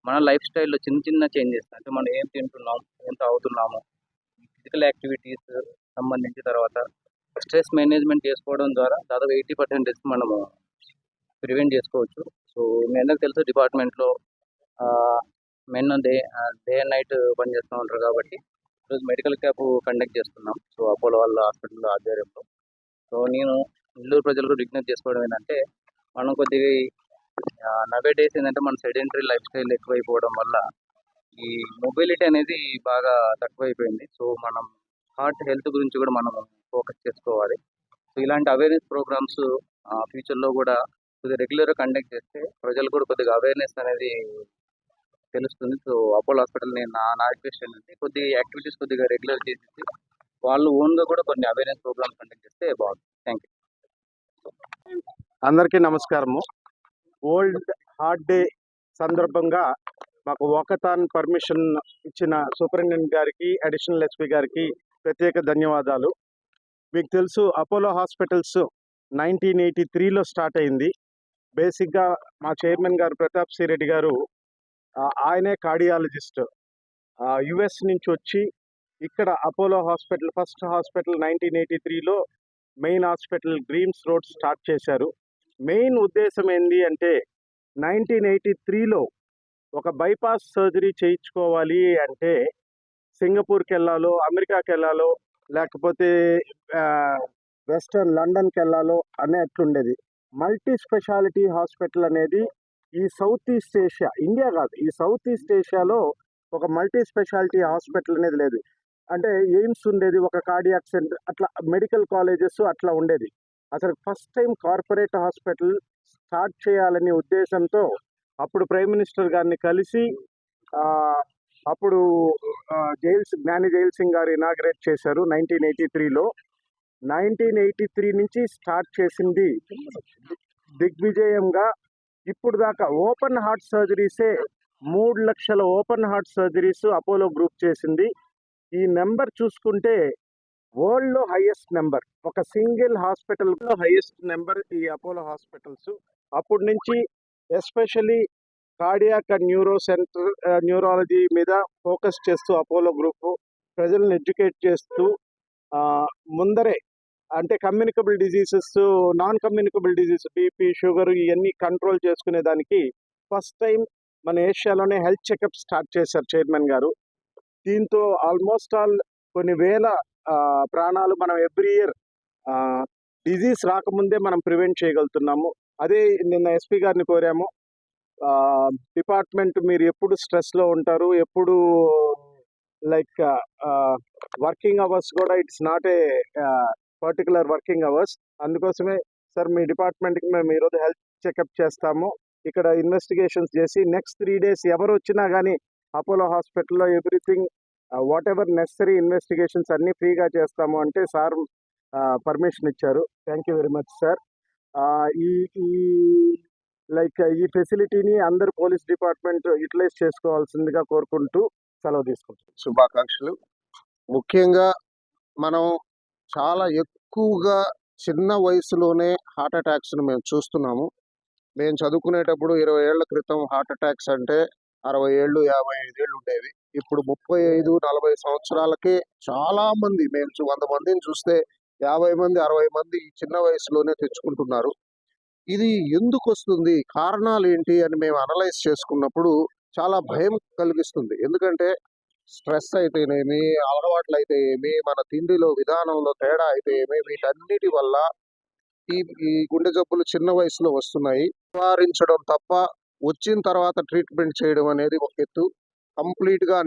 మన లైఫ్ స్టైల్లో చిన్న చేంజెస్, అంటే మనం ఏం తింటున్నాం, ఏం తాగుతున్నాము, ఫిజికల్ యాక్టివిటీస్ సంబంధించి, తర్వాత స్ట్రెస్ మేనేజ్మెంట్ చేసుకోవడం ద్వారా దాదాపు 80% డెత్స్ మనము ప్రివెంట్ చేసుకోవచ్చు. సో మీ అందరికి తెలుసు డిపార్ట్మెంట్లో మెన్ డే అండ్ నైట్ పనిచేస్తూ ఉంటారు కాబట్టి ఈరోజు మెడికల్ క్యాంప్ కండక్ట్ చేస్తున్నాం. సో అపోలో వాళ్ళ హాస్పిటల్ ఆధ్వర్యంలో. సో నేను నెల్లూరు ప్రజలకు విజ్ఞప్తి చేసుకోవడం ఏంటంటే మనం కొద్దిగా నవే డేస్ ఏంటంటే మన సెడెంటరీ లైఫ్ స్టైల్ ఎక్కువైపోవడం వల్ల ఈ మొబిలిటీ అనేది బాగా తక్కువైపోయింది. సో మనం హార్ట్ హెల్త్ గురించి కూడా మనం ఫోకస్ చేసుకోవాలి. సో ఇలాంటి అవేర్నెస్ ప్రోగ్రామ్స్ ఫ్యూచర్లో కూడా కొద్దిగా రెగ్యులర్గా కండక్ట్ చేస్తే ప్రజలు కూడా కొద్దిగా అవేర్నెస్ అనేది తెలుస్తుంది. సో అపోలో హాస్పిటల్ నేను నా రిక్వెస్ట్ ఏంటంటే కొద్దిగా యాక్టివిటీస్ కొద్దిగా రెగ్యులర్ చేసేసి వాళ్ళు ఓన్గా కూడా కొన్ని అవేర్నెస్ ప్రోగ్రామ్స్ కండక్ట్ చేస్తే బాగుంటుంది. Thank you. అందరికీ నమస్కారము. వరల్డ్ హార్ట్ డే సందర్భంగా మాకు వాకథాన్ పర్మిషన్ ఇచ్చిన సూపరింటెండెంట్ గారికి, అడిషనల్ ఎస్పీ గారికి ప్రత్యేక ధన్యవాదాలు. మీకు తెలుసు అపోలో హాస్పిటల్స్ 1983లో స్టార్ట్ అయింది. బేసిక్గా మా చైర్మన్ గారు ప్రతాప్ సి రెడ్డి గారు ఆయనే కార్డియాలజిస్ట్. యుఎస్ నుంచి వచ్చి ఇక్కడ అపోలో హాస్పిటల్ ఫస్ట్ హాస్పిటల్ 1983లో main hospital Greams road start చేశారు. మెయిన్ ఉద్దేశం ఏంటి అంటే 1983లో ఒక బైపాస్ సర్జరీ చేయించుకోవాలి అంటే సింగపూర్కి వెళ్ళాలో, అమెరికాకి వెళ్ళాలో, లేకపోతే వెస్టర్న్ లండన్కి వెళ్ళాలో అనేట్లుండేది. మల్టీ స్పెషాలిటీ హాస్పిటల్ అనేది ఈ సౌత్ ఈస్ట్ ఏషియా, ఇండియా కాదు, ఈ సౌత్ ఈస్ట్ ఏషియాలో ఒక మల్టీ స్పెషాలిటీ హాస్పిటల్ అనేది లేదు. అంటే ఎయిమ్స్ ఉండేది, ఒక కార్డియాక్ సెంటర్, అట్లా మెడికల్ కాలేజెస్ అట్లా ఉండేది. అసలు first time corporate hospital start చేయాలనే ఉద్దేశంతో అప్పుడు ప్రైమ్ మినిస్టర్ గారిని కలిసి అప్పుడు జ్ఞాని జైల్ సింగ్ గారు ఇనాగ్రేట్ చేశారు 1983లో. 1983 నుంచి స్టార్ట్ చేసింది దిగ్విజయంగా ఇప్పుడు దాకా ఓపెన్ హార్ట్ సర్జరీసే 3 లక్షల open heart surgeries Apollo group చేసింది. ఈ నెంబర్ చూసుకుంటే వరల్డ్లో హైయెస్ట్ నెంబర్, ఒక సింగిల్ హాస్పిటల్లో హైయెస్ట్ నెంబర్ ఈ అపోలో హాస్పిటల్స్. అప్పటి నుంచి ఎస్పెషలీ కార్డియాక్ అండ్ న్యూరాలజీ మీద ఫోకస్ చేస్తూ అపోలో గ్రూపు ప్రజలను ఎడ్యుకేట్ చేస్తూ ముందరే అంటే communicable diseases, non communicable disease, BP, sugar ఇవన్నీ కంట్రోల్ చేసుకునే దానికి ఫస్ట్ టైం మన ఏషియాలోనే హెల్త్ చెకప్ స్టార్ట్ చేశారు చైర్మన్ గారు. దీంతో ఆల్మోస్ట్ ఆల్ కొన్ని వేల ప్రాణాలు మనం ఎవ్రీ ఇయర్ డిజీజ్ రాకముందే మనం ప్రివెంట్ చేయగలుగుతున్నాము. అదే నిన్న ఎస్పీ గారిని కోరాము, డిపార్ట్మెంట్ మీరు ఎప్పుడు స్ట్రెస్లో ఉంటారు, ఎప్పుడు లైక్ వర్కింగ్ అవర్స్ కూడా it's not a particular working hours. అందుకోసమే సార్ మీ డిపార్ట్మెంట్కి మేము ఈరోజు హెల్త్ చెకప్ చేస్తాము, ఇక్కడ ఇన్వెస్టిగేషన్స్ చేసి నెక్స్ట్ 3 days ఎవరు వచ్చినా కానీ అపోలో హాస్పిటల్లో everything what ever necessary investigations అన్నీ ఫ్రీగా చేస్తాము అంటే సార్ పర్మిషన్ ఇచ్చారు. Thank you very much sir. ఈ ఈ లైక్ ఈ ఫెసిలిటీని అందరు పోలీస్ డిపార్ట్మెంట్ యూటిలైజ్ చేసుకోవాల్సిందిగా కోరుకుంటూ సెలవు తీసుకుంటాం. శుభాకాంక్షలు. ముఖ్యంగా మనం చాలా ఎక్కువగా చిన్న వయసులోనే హార్ట్ అటాక్స్ను మేము చూస్తున్నాము. మేము చదువుకునేటప్పుడు 20 ఏళ్ల క్రితం హార్ట్ అటాక్స్ అంటే 60 ఏళ్ళు 55 ఏళ్ళు ఉండేవి. ఇప్పుడు 35-40 సంవత్సరాలకే చాలా మంది, మేము 100 మందిని చూస్తే 50 మంది 60 మంది ఈ చిన్న వయసులోనే తెచ్చుకుంటున్నారు. ఇది ఎందుకు వస్తుంది, కారణాలు ఏంటి అని మేము అనలైజ్ చేసుకున్నప్పుడు చాలా భయం కలిగిస్తుంది. ఎందుకంటే స్ట్రెస్ అయితేనేమి, అలవాట్లు అయితే ఏమి, మన తిండిలో విధానంలో తేడా అయితే ఏమి, వీటన్నిటి వల్ల ఈ గుండె జబ్బులు చిన్న వయసులో వస్తున్నాయి. నివారించడం తప్ప వచ్చిన తర్వాత ట్రీట్మెంట్ చేయడం అనేది ఒక ఎత్తు. కంప్లీట్ గా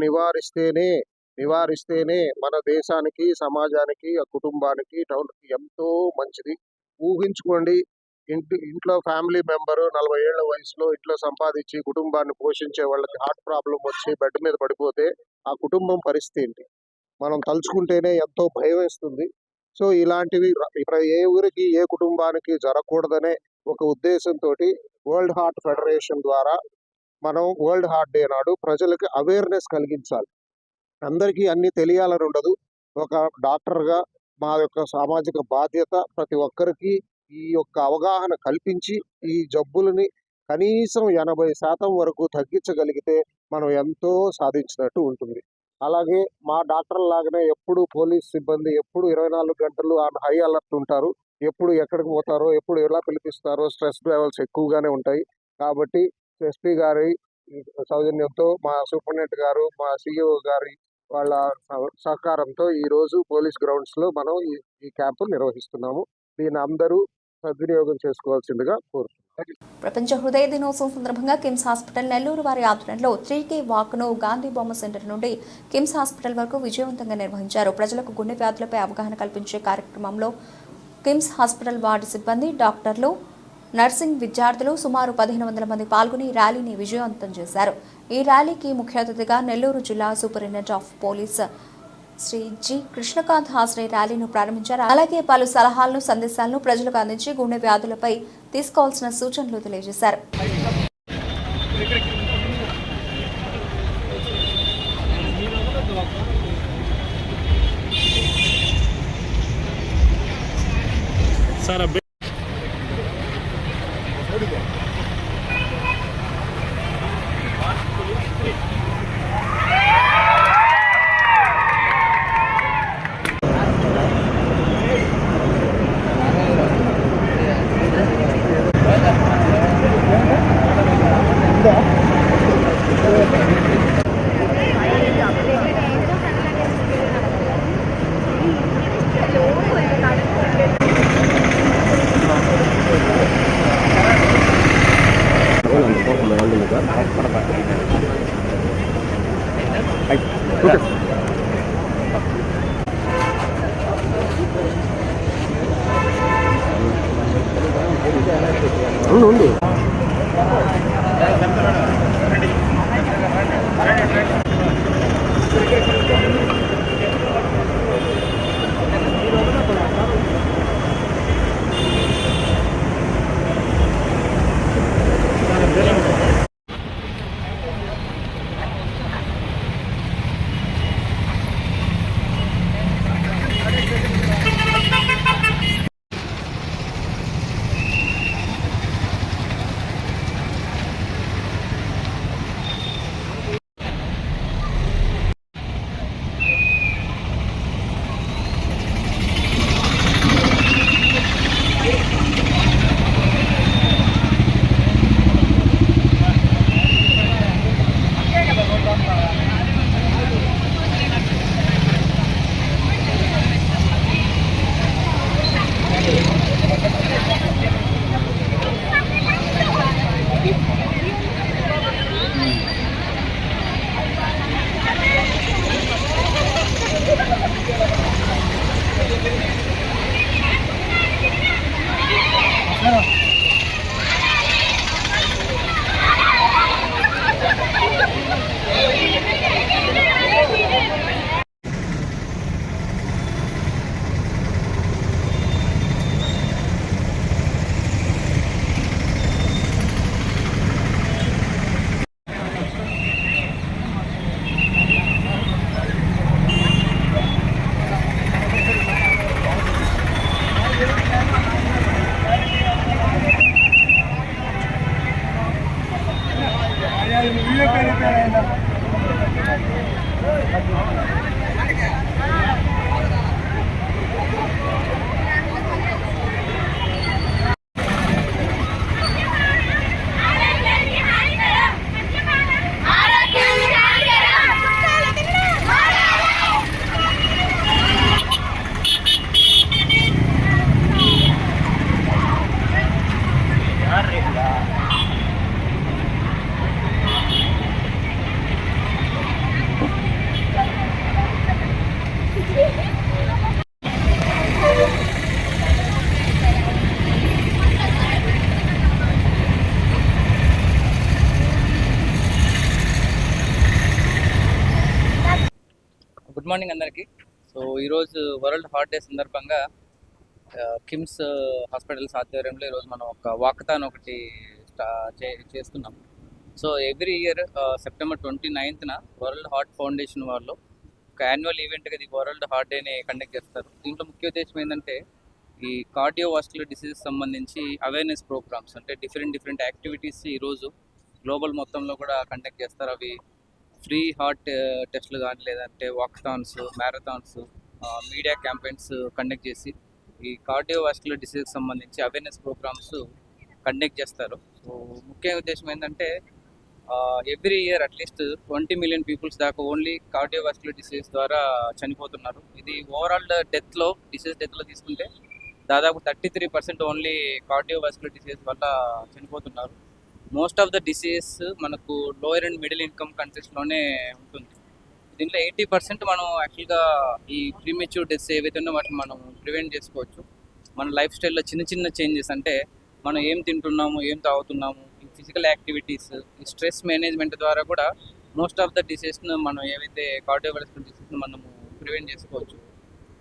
నివారిస్తేనే మన దేశానికి, సమాజానికి, ఆ కుటుంబానికి, టౌన్కి ఎంతో మంచిది. ఊహించుకోండి, ఇంట్లో ఫ్యామిలీ మెంబరు 40 ఏళ్ల వయసులో ఇంట్లో సంపాదించి కుటుంబాన్ని పోషించే వాళ్ళకి హార్ట్ ప్రాబ్లం వచ్చి బెడ్ మీద పడిపోతే ఆ కుటుంబం పరిస్థితి ఏంటి? మనం తలుచుకుంటేనే ఎంతో భయం వేస్తుంది. సో ఇలాంటివి ఏ ఊరికి, ఏ కుటుంబానికి జరగకూడదనే ఒక ఉద్దేశంతో వరల్డ్ హార్ట్ ఫెడరేషన్ ద్వారా మనం వరల్డ్ హార్ట్ డే నాడు ప్రజలకు అవేర్నెస్ కలిగించాలి. అందరికీ అన్ని తెలియాలని ఉండదు. ఒక డాక్టర్గా మా యొక్క సామాజిక బాధ్యత ప్రతి ఒక్కరికి ఈ యొక్క అవగాహన కల్పించి ఈ జబ్బులని కనీసం 80% వరకు తగ్గించగలిగితే మనం ఎంతో సాధించినట్టు ఉంటుంది. అలాగే మా డాక్టర్ లాగానే ఎప్పుడు పోలీస్ సిబ్బంది ఎప్పుడు 24 గంటలు హై అలర్ట్ ఉంటారు. ఎప్పుడు ఎక్కడికి పోతారో, ఎప్పుడు ఎలా పిలిపిస్తారో, స్ట్రెస్ లెవెల్స్ ఎక్కువగానే ఉంటాయి. కాబట్టి ఎస్పీ గారి సౌజన్యంతో, మా సూపరింటెండెంట్ గారు, మా సిఇఓ గారి వాళ్ళ సహకారంతో ఈరోజు పోలీస్ గ్రౌండ్స్లో మనం ఈ క్యాంపు నిర్వహిస్తున్నాము. దీన్ని అందరూ సద్వినియోగం చేసుకోవాల్సిందిగా కోరుతున్నాను. ప్రపంచ హృదయ దినోత్సవం సందర్భంగా కిమ్స్ హాస్పిటల్ నెల్లూరు వారి ఆధ్వర్యంలో 3K వాక్ను గాంధీ బొమ్మ సెంటర్ నుండి కిమ్స్ హాస్పిటల్ వరకు విజయవంతంగా నిర్వహించారు. ప్రజలకు గుండె వ్యాధులపై అవగాహన కల్పించే కార్యక్రమంలో కిమ్స్ హాస్పిటల్ వార్డు సిబ్బంది, డాక్టర్లు, నర్సింగ్ విద్యార్థులు సుమారు 1500 మంది పాల్గొని ర్యాలీని విజయవంతం చేశారు. ఈ ర్యాలీకి ముఖ్య అతిథిగా నెల్లూరు జిల్లా superintendent of police Shri G Krishnakanth హాజరై ర్యాలీను ప్రారంభించారు. అలాగే పలు సలహాలను, సందేశాలను ప్రజలకు అందించి గుండె వ్యాధులపై తీసుకోవాల్సిన సూచనలు తెలియజేశారు. గుడ్ మార్నింగ్ అందరికీ. సో ఈరోజు వరల్డ్ హార్ట్ డే సందర్భంగా కిమ్స్ హాస్పిటల్స్ ఆధ్వర్యంలో ఈరోజు మనం ఒక వాకథాన్ ఒకటి చేస్తున్నాం. సో ఎవ్రీ ఇయర్ సెప్టెంబర్ 29న వరల్డ్ హార్ట్ ఫౌండేషన్ వాళ్ళు ఒక యాన్యువల్ ఈవెంట్గా ఇది వరల్డ్ హార్ట్ డేని కండక్ట్ చేస్తారు. దీంట్లో ముఖ్య ఉద్దేశం ఏంటంటే ఈ కార్డియోవాస్కులర్ డిసీజెస్ సంబంధించి అవేర్నెస్ ప్రోగ్రామ్స్, అంటే డిఫరెంట్ యాక్టివిటీస్ ఈరోజు గ్లోబల్ మొత్తంలో కూడా కండక్ట్ చేస్తారు. అవి ఫ్రీ హార్ట్ టెస్ట్లు కానీ, లేదంటే walkathons, marathons, media campaigns conduct చేసి ఈ కార్డియోవాస్కులర్ డిసీజ్కి సంబంధించి అవేర్నెస్ ప్రోగ్రామ్స్ కండక్ట్ చేస్తారు. సో ముఖ్య ఉద్దేశం ఏంటంటే every year at least 20 million peoples దాకా ఓన్లీ కార్డియోవాస్కులర్ డిసీజ్ ద్వారా చనిపోతున్నారు. ఇది ఓవరాల్ డిసీజ్ డెత్లో తీసుకుంటే దాదాపు 33% ఓన్లీ కార్డియోవాస్కులర్ డిసీజ్ వల్ల చనిపోతున్నారు. మోస్ట్ ఆఫ్ ద డిసీజ్ మనకు లోయర్ అండ్ మిడిల్ ఇన్కమ్ కంట్రీస్లోనే ఉంటుంది. దీంట్లో 80% మనం యాక్చువల్గా ఈ ప్రీమెచ్యూర్ డెత్స్ ఏవైతే ఉన్నాయో వాటిని మనం ప్రివెంట్ చేసుకోవచ్చు. మన లైఫ్ స్టైల్లో చిన్న చేంజెస్, అంటే మనం ఏం తింటున్నాము, ఏం తాగుతున్నాము, ఈ ఫిజికల్ యాక్టివిటీస్, ఈ స్ట్రెస్ మేనేజ్మెంట్ ద్వారా కూడా మోస్ట్ ఆఫ్ ద డిసీజ్ను మనం ఏవైతే కార్డియోవాస్కులర్ డిసీజ్ను మనము ప్రివెంట్ చేసుకోవచ్చు.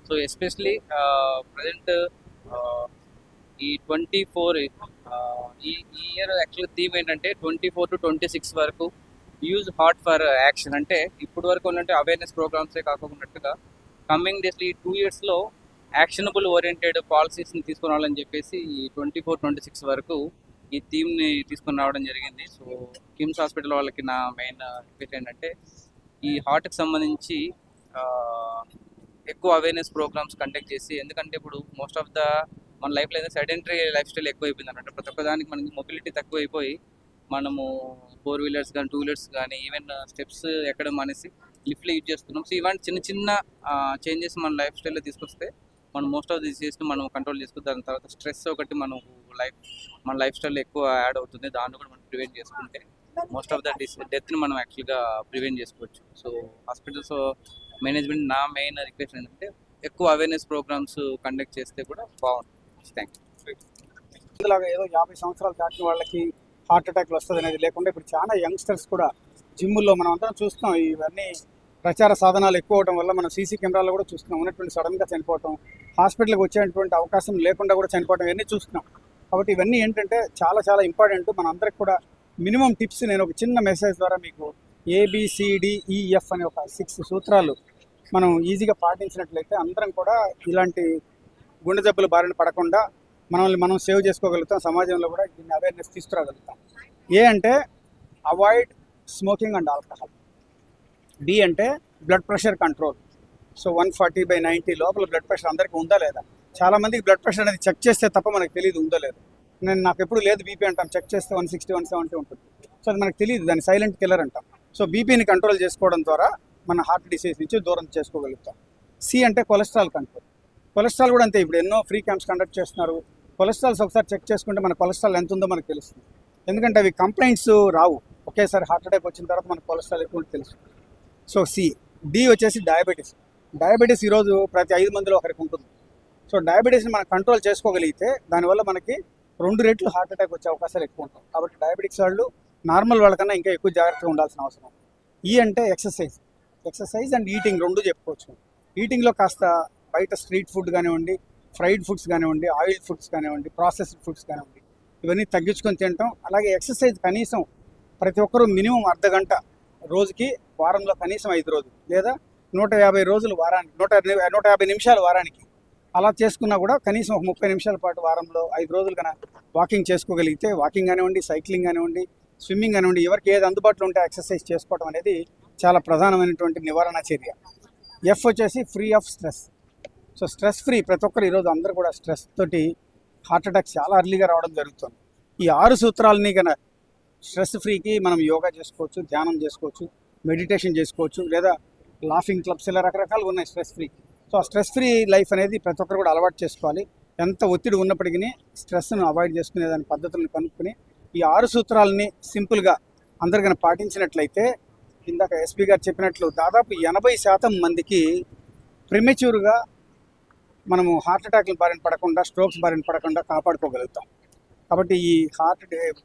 సో ఎస్పెషలీ ప్రజెంట్ ఈ 24 ఈ ఇయర్ యాక్చువల్ థీమ్ ఏంటంటే 24 to 26 వరకు యూజ్ హార్ట్ ఫర్ యాక్షన్. అంటే ఇప్పుడు వరకు ఉన్నట్టు అవేర్నెస్ ప్రోగ్రామ్సే కాకుండా కమింగ్ డేస్లో ఈ 2 yearsలో యాక్షనబుల్ ఓరియంటెడ్ పాలసీస్ని తీసుకుని రావాలని చెప్పేసి ఈ 24-26 వరకు ఈ థీమ్ని తీసుకుని రావడం జరిగింది. సో కిమ్స్ హాస్పిటల్ వాళ్ళకి నా మెయిన్ రిక్వెస్ట్ ఏంటంటే ఈ హార్ట్కి సంబంధించి ఎక్కువ అవేర్నెస్ ప్రోగ్రామ్స్ కండక్ట్ చేసి, ఎందుకంటే ఇప్పుడు మోస్ట్ ఆఫ్ ద మన లైఫ్లో అయితే సెడెంటరీ లైఫ్ స్టైల్ ఎక్కువ అయిపోయింది అన్నట్టు. ప్రతి ఒక్కదానికి మనకి మొబిలిటీ తక్కువ అయిపోయి మనము 4 వీలర్స్ కానీ 2 వీలర్స్ కానీ ఈవెన్ స్టెప్స్ ఎక్కడ మానేసి లిఫ్ట్లో యూజ్ చేస్తున్నాం. సో ఇవన్నీ చిన్న చేంజెస్ మన లైఫ్ స్టైల్లో తీసుకొస్తే మనం మోస్ట్ ఆఫ్ ది డిసీజ్ని మనం కంట్రోల్ చేసుకుంటాం. దాని తర్వాత స్ట్రెస్ ఒకటి మన లైఫ్ స్టైల్లో ఎక్కువ యాడ్ అవుతుంది. దాన్ని కూడా మనం ప్రివెంట్ చేసుకుంటే మోస్ట్ ఆఫ్ ద డెత్ని మనం యాక్చువల్గా ప్రివెంట్ చేసుకోవచ్చు. సో హాస్పిటల్స్ మేనేజ్మెంట్ నా మెయిన్ రిక్వెస్ట్ ఏంటంటే ఎక్కువ అవేర్నెస్ ప్రోగ్రామ్స్ కండక్ట్ చేస్తే కూడా బాగుంటుంది. Thank you. ఇలాగా ఏదో 50 సంవత్సరాలు దాటిన వాళ్ళకి హార్ట్ అటాక్లు వస్తుంది అనేది లేకుండా ఇప్పుడు చాలా యంగ్స్టర్స్ కూడా జిమ్ముల్లో మనం అందరం చూస్తాం. ఇవన్నీ ప్రచార సాధనాలు ఎక్కువ అవడం వల్ల మనం సీసీ కెమెరాలో కూడా చూస్తున్నాం. ఉన్నటువంటి సడన్గా చనిపోవటం, హాస్పిటల్కి వచ్చేటువంటి అవకాశం లేకుండా కూడా చనిపోవటం ఇవన్నీ చూస్తున్నాం. కాబట్టి ఇవన్నీ ఏంటంటే చాలా ఇంపార్టెంట్. మన అందరికి కూడా మినిమం టిప్స్ నేను ఒక చిన్న మెసేజ్ ద్వారా మీకు ABCDEF అనే ఒక 6 సూత్రాలు మనం ఈజీగా పాటించినట్లయితే అందరం కూడా ఇలాంటి గుండె జబ్బుల బారిన పడకుండా మనల్ని మనం సేవ్ చేసుకోగలుగుతాం. సమాజంలో కూడా దీన్ని అవేర్నెస్ తీసుకురాగలుగుతాం. ఏ అంటే avoid smoking and alcohol. B అంటే బ్లడ్ ప్రెషర్ కంట్రోల్. సో 140/90 లోపల బ్లడ్ ప్రెషర్ అందరికీ ఉందా లేదా? చాలామందికి బ్లడ్ ప్రెషర్ అనేది చెక్ చేస్తే తప్ప మనకు తెలియదు ఉందో లేదు. నాకు ఎప్పుడు లేదు బీపీ అంటాం, చెక్ చేస్తే 160, 170 ఉంటుంది. సో అది మనకు తెలియదు, దాన్ని సైలెంట్ కిల్లర్ అంటాం. సో బీపీని కంట్రోల్ చేసుకోవడం ద్వారా మన హార్ట్ డిసీజ్ నుంచి దూరం చేసుకోగలుగుతాం. C అంటే కొలెస్ట్రాల్ కంట్రోల్. కొలెస్ట్రాల్ కూడా అంతే. ఇప్పుడు ఎన్నో ఫ్రీ క్యాంప్స్ కండక్ట్ చేస్తున్నారు. కొలెస్ట్రాల్స్ ఒకసారి చెక్ చేసుకుంటే మన కొలెస్ట్రాల్ ఎంత ఉందో మనకు తెలుస్తుంది. ఎందుకంటే అవి కంప్లైంట్స్ రావు. ఒకేసారి హార్ట్ అటాక్ వచ్చిన తర్వాత మనకు కొలెస్ట్రాల్ ఎక్కువ తెలుస్తుంది. So C. D వచ్చేసి డయాబెటీస్. డయాబెటీస్ ఈరోజు ప్రతి 5 మందిలో ఒకరికి ఉంటుంది. సో డయాబెటీస్ని మనం కంట్రోల్ చేసుకోగలిగితే దానివల్ల మనకి 2 రెట్లు హార్ట్ అటాక్ వచ్చే అవకాశాలు ఎక్కువ ఉంటాయి. కాబట్టి డయాబెటిక్స్ వాళ్ళు నార్మల్ వాళ్ళకన్నా ఇంకా ఎక్కువ జాగ్రత్తగా ఉండాల్సిన అవసరం. E అంటే ఎక్సర్సైజ్ అండ్ ఈటింగ్ 2 చెప్పుకోవచ్చు. ఈటింగ్లో కాస్త బయట స్ట్రీట్ ఫుడ్ కానివ్వండి, ఫ్రైడ్ ఫుడ్స్ కానివ్వండి, ఆయిల్ ఫుడ్స్ కానివ్వండి, ప్రాసెస్డ్ ఫుడ్స్ కానివ్వండి, ఇవన్నీ తగ్గించుకొని తింటాం. అలాగే ఎక్సర్సైజ్ కనీసం ప్రతి ఒక్కరూ మినిమం అర్ధ గంట రోజుకి, వారంలో కనీసం 5 రోజులు లేదా 150 రోజులు వారానికి, 150 నిమిషాలు వారానికి అలా చేసుకున్నా కూడా కనీసం ఒక 30 నిమిషాల పాటు వారంలో 5 రోజులు కన్నా వాకింగ్ చేసుకోగలిగితే, వాకింగ్ కానివ్వండి, సైక్లింగ్ కానివ్వండి, స్విమ్మింగ్ కానివ్వండి, ఎవరికి ఏది అందుబాటులో ఉంటే ఎక్సర్సైజ్ చేసుకోవడం అనేది చాలా ప్రధానమైనటువంటి నివారణ చర్య. F వచ్చేసి free of stress. So stress free. ప్రతి ఒక్కరు ఈరోజు అందరూ కూడా స్ట్రెస్ తోటి హార్ట్ అటాక్ చాలా అర్లీగా రావడం జరుగుతుంది. ఈ 6 సూత్రాలని కన్నా స్ట్రెస్ ఫ్రీకి మనం యోగా చేసుకోవచ్చు, ధ్యానం చేసుకోవచ్చు, మెడిటేషన్ చేసుకోవచ్చు, లేదా లాఫింగ్ క్లబ్స్, ఇలా రకరకాలుగా ఉన్నాయి స్ట్రెస్ ఫ్రీ. సో ఆ స్ట్రెస్ ఫ్రీ లైఫ్ అనేది ప్రతి ఒక్కరు కూడా అలవాటు చేసుకోవాలి. ఎంత ఒత్తిడి ఉన్నప్పటికీ స్ట్రెస్ను అవాయిడ్ చేసుకునే దాని పద్ధతులను కనుక్కొని ఈ 6 సూత్రాలని సింపుల్గా అందరికీ పాటించినట్లయితే ఇందాక ఎస్పీ గారు చెప్పినట్లు దాదాపు 80% మందికి ప్రిమెచ్యూర్గా మనము హార్ట్ అటాక్ల బారిన పడకుండా, స్ట్రోక్స్ బారిన పడకుండా కాపాడుకోగలుగుతాం. కాబట్టి ఈ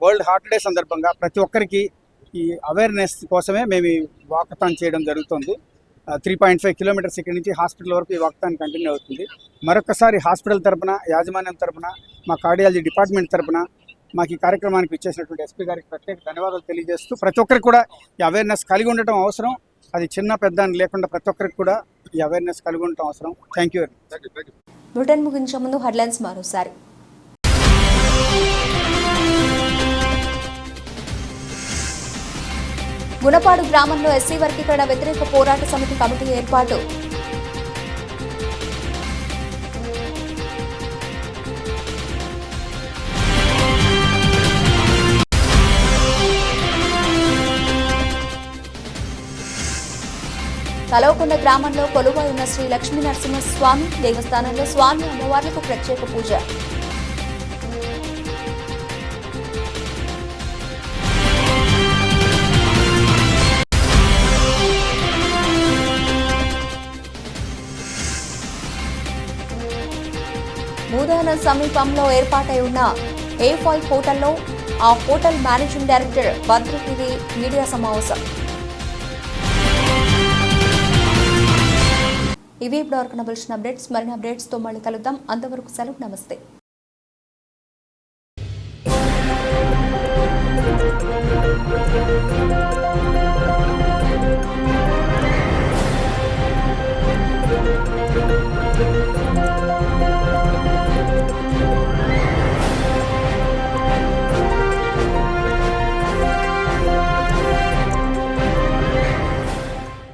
వరల్డ్ హార్ట్ డే సందర్భంగా ప్రతి ఒక్కరికి ఈ అవేర్నెస్ కోసమే మేము ఈ వాకథాన్ చేయడం జరుగుతుంది. 3.5 కిలోమీటర్స్ ఇక్కడి నుంచి హాస్పిటల్ వరకు ఈ వాక్థాన్ కంటిన్యూ అవుతుంది. మరొకసారి హాస్పిటల్ తరపున, యాజమాన్యం తరపున, మా కార్డియాలజీ డిపార్ట్మెంట్ తరపున మాకు ఈ కార్యక్రమానికి ఇచ్చేసినటువంటి ఎస్పీ గారికి ప్రత్యేక ధన్యవాదాలు తెలియజేస్తూ, ప్రతి ఒక్కరికి కూడా ఈ అవేర్నెస్ కలిగి ఉండటం అవసరం. అది చిన్న పెద్ద అని లేకుండా ప్రతి ఒక్కరికి కూడా ఈ అవేర్నెస్ కలిగి ఉండటం అవసరం. Thank you. బులెటిన్ ముగించే ముందు హెడ్లైన్స్ మరోసారి. గుణపాడు గ్రామంలో ఎస్సీ వర్గీకరణ వ్యతిరేక పోరాట సమితి కమిటీ ఏర్పాటు. కలవకొండ గ్రామంలో కొలువై ఉన్న శ్రీ లక్ష్మీ నరసింహస్వామి దేవస్థానంలో స్వామి అమ్మవార్లకు ప్రత్యేక పూజ. మూదాన సమీపంలో ఏర్పాటై ఉన్న A5 హోటల్లో ఆ hotel managing director Bhadragiri media సమావేశం. ఇవి ఇప్పటివరకు నవలసిన అప్డేట్స్. మరిన్ని అప్డేట్స్తో మళ్ళీ కలుద్దాం. అంతవరకు సెలవు. నమస్తే.